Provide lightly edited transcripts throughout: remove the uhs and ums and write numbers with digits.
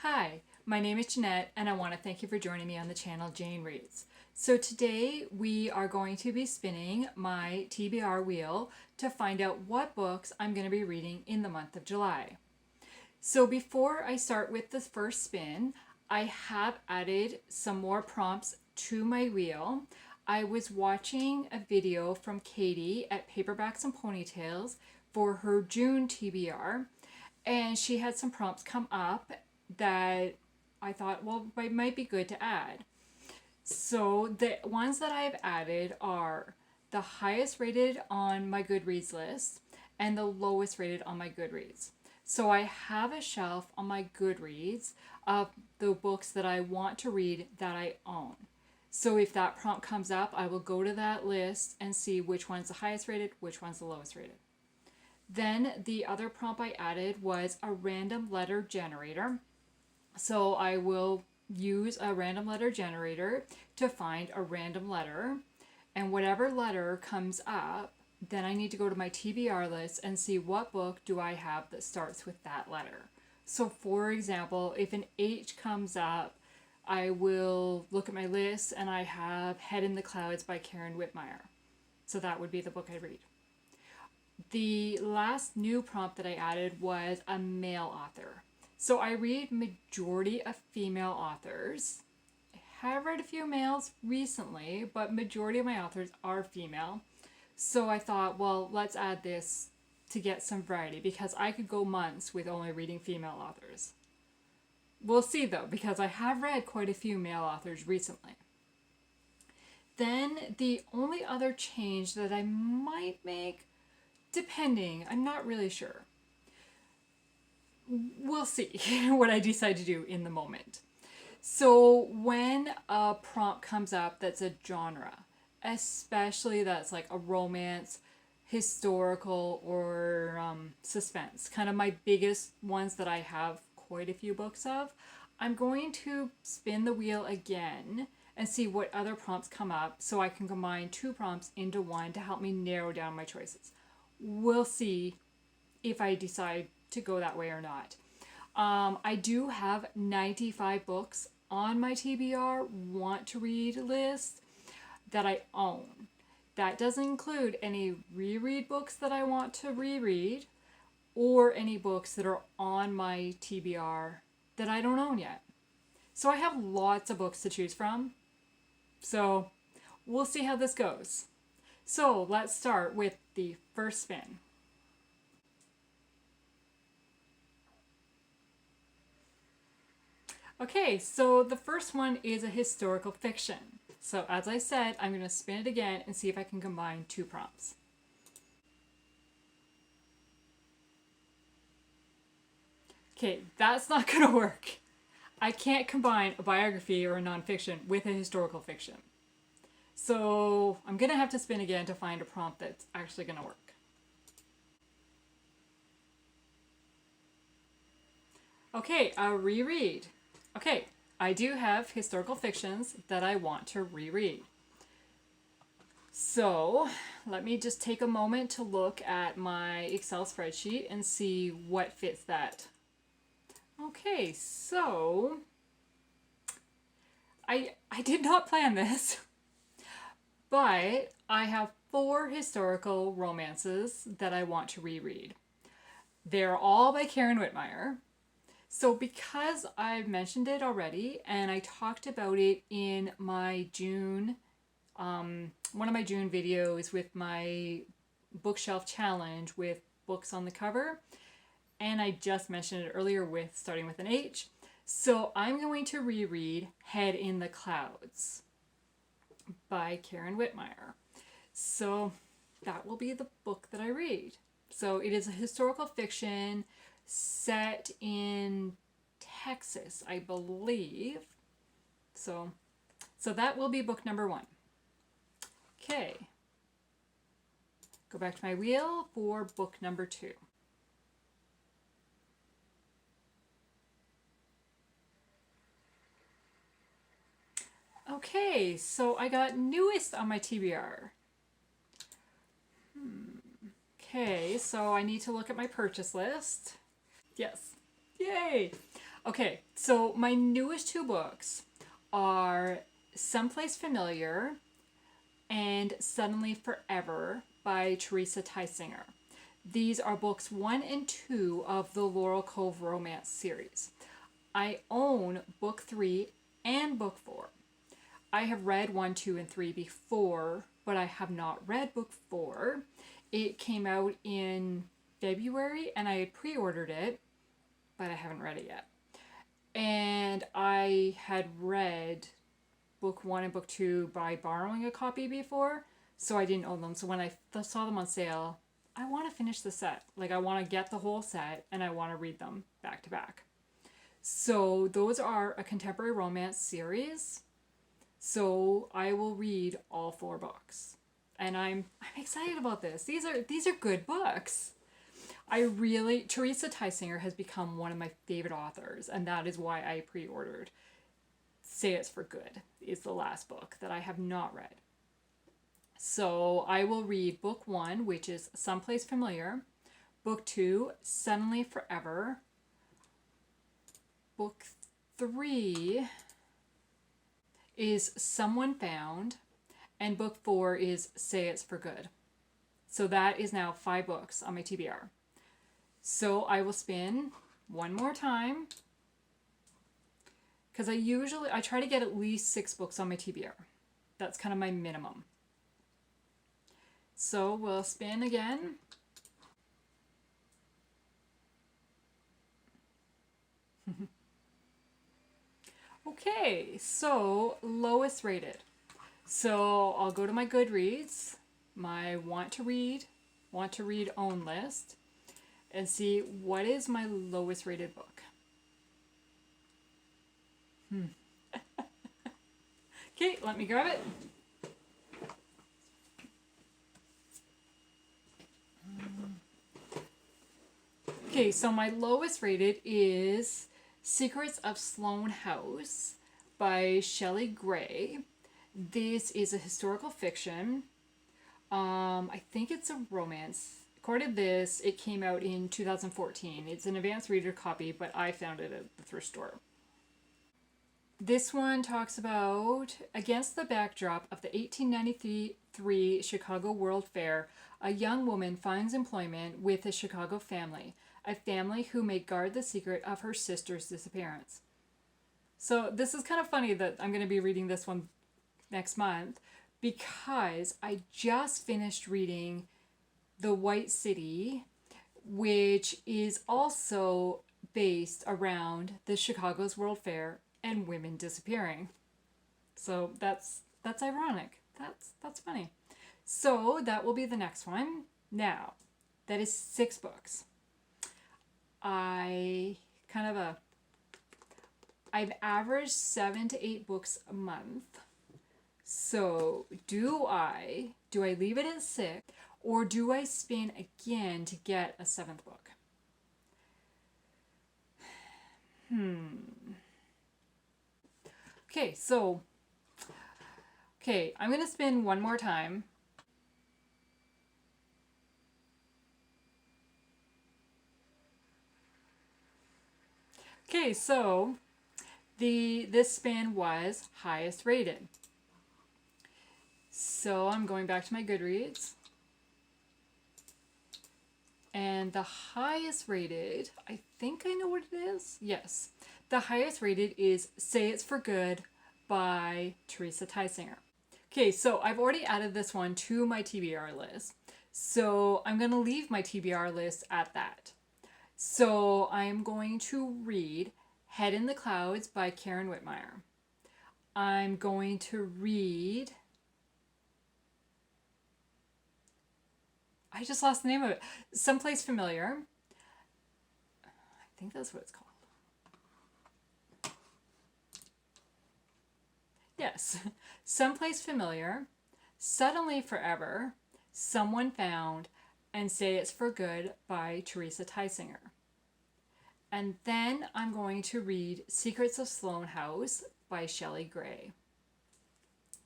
Hi, my name is Jeanette and I want to thank you for joining me on the channel Jane Reads. So today we are going to be spinning my TBR wheel to find out what books I'm going to be reading in the month of July. So before I start with the first spin, I have added some more prompts to my wheel. I was watching a video from Katie at Paperbacks and Ponytails for her June TBR, and she had some prompts come up that I thought, well, it might be good to add. So the ones that I've added are the highest rated on my Goodreads list and the lowest rated on my Goodreads. So I have a shelf on my Goodreads of the books that I want to read that I own. So if that prompt comes up, I will go to that list and see which one's the highest rated, which one's the lowest rated. Then the other prompt I added was a random letter generator. So I will use a random letter generator to find a random letter, and whatever letter comes up, then I need to go to my TBR list and see what book do I have that starts with that letter. So for example, if an H comes up, I will look at my list and I have Head in the Clouds by Karen Whitmire. So that would be the book I read. The last new prompt that I added was a male author. So I read majority of female authors. I have read a few males recently, but majority of my authors are female. So I thought, well, let's add this to get some variety because I could go months with only reading female authors. We'll see though, because I have read quite a few male authors recently. Then the only other change that I might make, depending, I'm not really sure. We'll see what I decide to do in the moment. So when a prompt comes up that's a genre, especially that's like a romance, historical, or suspense, kind of my biggest ones that I have quite a few books of, I'm going to spin the wheel again and see what other prompts come up so I can combine two prompts into one to help me narrow down my choices. We'll see if I decide to go that way or not. I do have 95 books on my TBR want to read list that I own. That doesn't include any reread books that I want to reread or any books that are on my TBR that I don't own yet. So I have lots of books to choose from. So we'll see how this goes. So let's start with the first spin. Okay, so the first one is a historical fiction. So as I said, I'm going to spin it again and see if I can combine two prompts. Okay, that's not going to work. I can't combine a biography or a nonfiction with a historical fiction. So I'm going to have to spin again to find a prompt that's actually going to work. Okay, a reread. Okay, I do have historical fictions that I want to reread. So let me just take a moment to look at my Excel spreadsheet and see what fits that. Okay, so I did not plan this, but I have 4 historical romances that I want to reread. They're all by Karen Whitmire. So because I've mentioned it already and I talked about it in my June, one of my June videos with my bookshelf challenge with books on the cover, and I just mentioned it earlier with starting with an H. So I'm going to reread Head in the Clouds by Karen Whitmire. So that will be the book that I read. So it is a historical fiction set in Texas, I believe. So that will be book number 1. Okay. Go back to my wheel for book number 2. Okay, so I got newest on my TBR. Okay, so I need to look at my purchase list. Yes. Yay! Okay, so my newest two books are Someplace Familiar and Suddenly Forever by Teresa Tysinger. These are books 1 and 2 of the Laurel Cove romance series. I own book 3 and book 4. I have read 1, 2, and 3 before, but I have not read book 4. It came out in February and I had pre ordered it, but I haven't read it yet. And I had read book 1 and book 2 by borrowing a copy before, so I didn't own them. So when I saw them on sale, I want to finish the set. Like, I want to get the whole set and I want to read them back to back. So those are a contemporary romance series. So I will read all 4 books. And I'm excited about this. These are good books. Teresa Tysinger has become one of my favorite authors, and that is why I pre-ordered Say It's for Good is the last book that I have not read. So I will read book 1, which is Someplace Familiar, book 2, Suddenly Forever, book 3 is Someone Found, and book 4 is Say It's for Good. So that is now 5 books on my TBR. So I will spin one more time, because I try to get at least 6 books on my TBR. That's kind of my minimum. So we'll spin again. Okay, so lowest rated. So I'll go to my Goodreads, my want to read own list, and see what is my lowest rated book. Okay, let me grab it. Okay, so my lowest rated is Secrets of Sloane House by Shelley Gray. This is a historical fiction. I think it's a romance. According to this, it came out in 2014. It's an advanced reader copy, but I found it at the thrift store. This one talks about, against the backdrop of the 1893 Chicago World Fair, a young woman finds employment with a Chicago family, a family who may guard the secret of her sister's disappearance. So this is kind of funny that I'm going to be reading this one next month, because I just finished reading The White City, which is also based around the Chicago's World Fair and women disappearing. So that's ironic. That's funny. So that will be the next one. Now, that is 6 books. I've averaged 7 to 8 books a month. So do I leave it at 6, or do I spin again to get a 7th book? Okay, I'm going to spin one more time. Okay, so this spin was highest rated. So I'm going back to my Goodreads. And the highest rated, I think I know what it is. Yes. The highest rated is Say It's for Good by Teresa Tysinger. Okay, so I've already added this one to my TBR list. So I'm going to leave my TBR list at that. So I'm going to read Head in the Clouds by Karen Whitmire. I'm going to read... I just lost the name of it. Someplace Familiar. I think that's what it's called. Yes. Someplace Familiar, Suddenly Forever, Someone Found, and Say It's for Good by Teresa Tysinger. And then I'm going to read Secrets of Sloane House by Shelley Gray.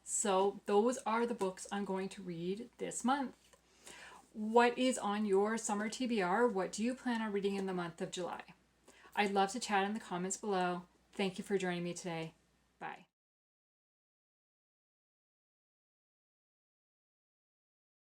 So those are the books I'm going to read this month. What is on your summer TBR? What do you plan on reading in the month of July? I'd love to chat in the comments below. Thank you for joining me today. Bye.